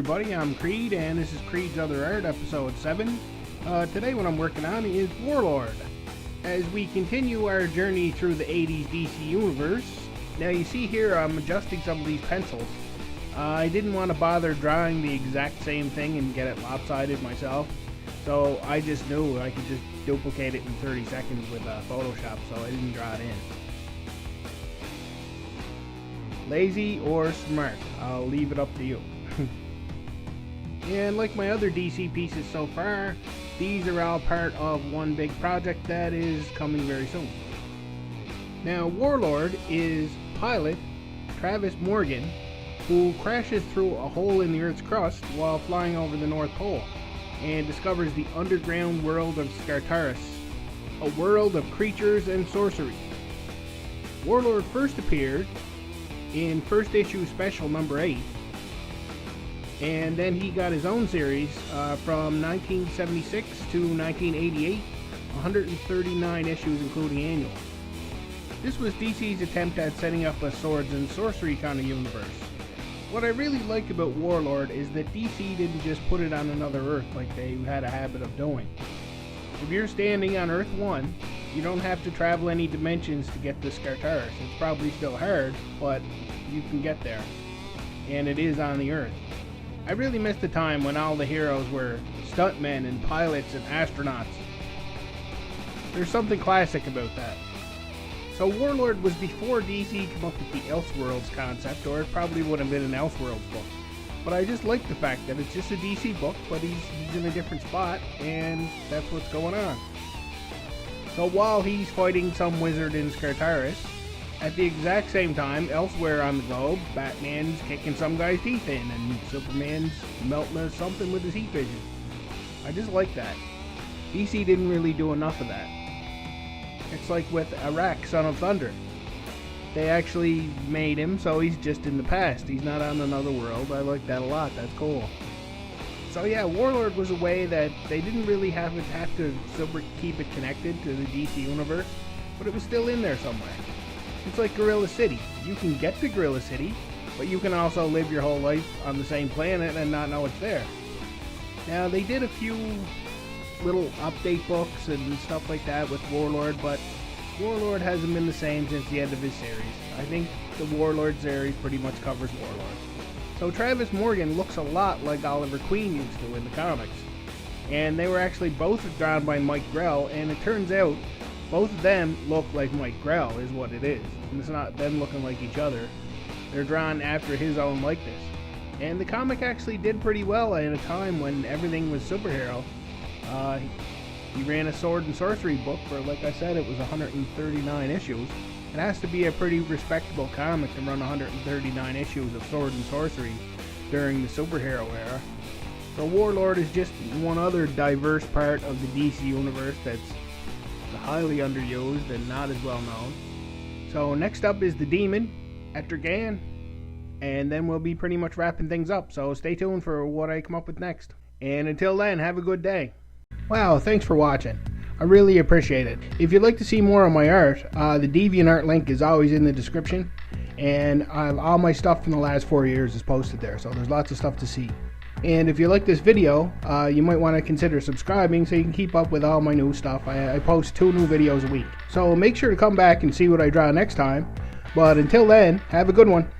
everybody, I'm Creed, and this is Creed's Other Art, episode 7. Today what I'm working on is Warlord. As we continue our journey through the 80s DC universe, now you see here I'm adjusting some of these pencils. I didn't want to bother drawing the exact same thing and get it lopsided myself, so I just knew I could just duplicate it in 30 seconds with Photoshop, so I didn't draw it in. Lazy or smart, I'll leave it up to you. And like my other DC pieces so far, these are all part of one big project that is coming very soon. Now Warlord is pilot Travis Morgan, who crashes through a hole in the Earth's crust while flying over the North Pole and discovers the underground world of Skartaris, a world of creatures and sorcery. Warlord first appeared in first issue special number 8, and then he got his own series from 1976 to 1988, 139 issues including annual. This was DC's attempt at setting up a swords and sorcery kind of universe. What I really like about Warlord is that DC didn't just put it on another Earth like they had a habit of doing. If you're standing on Earth 1, you don't have to travel any dimensions to get to Skartaris. It's probably still hard, but you can get there. And it is on the Earth. I really miss the time when all the heroes were stuntmen and pilots and astronauts. There's something classic about that. So Warlord was before DC came up with the Elseworlds concept, or it probably would have been an Elseworlds book. But I just like the fact that it's just a DC book, but he's in a different spot, and that's what's going on. So while he's fighting some wizard in Skartaris, at the exact same time, elsewhere on the globe, Batman's kicking some guy's teeth in, and Superman's melting something with his heat vision. I just like that. DC didn't really do enough of that. It's like with Arak, Son of Thunder. They actually made him so he's just in the past. He's not on another world. I like that a lot. That's cool. So yeah, Warlord was a way that they didn't really have to keep it connected to the DC universe, but it was still in there somewhere. It's like Gorilla City. You can get to Gorilla City, but you can also live your whole life on the same planet and not know it's there. Now, they did a few little update books and stuff like that with Warlord, but Warlord hasn't been the same since the end of his series. I think the Warlord series pretty much covers Warlord. So Travis Morgan looks a lot like Oliver Queen used to in the comics. And they were actually both drawn by Mike Grell, and it turns out both of them look like Mike Grell is what it is. And it's not them looking like each other. They're drawn after his own likeness. And the comic actually did pretty well in a time when everything was superhero. He ran a sword and sorcery book for, like I said, it was 139 issues. It has to be a pretty respectable comic to run 139 issues of sword and sorcery during the superhero era. So Warlord is just one other diverse part of the DC universe that's highly underused and not as well known. So next up is the Demon at Dragan, and then we'll be pretty much wrapping things up, so stay tuned for what I come up with next. And until then, have a good day. Wow, thanks for watching. I really appreciate it. If you'd like to see more of my art, the DeviantArt link is always in the description, and all my stuff from the last 4 years is posted there, so there's lots of stuff to see. And if you like this video, you might want to consider subscribing so you can keep up with all my new stuff. I post 2 new videos a week. So make sure to come back and see what I draw next time. But until then, have a good one.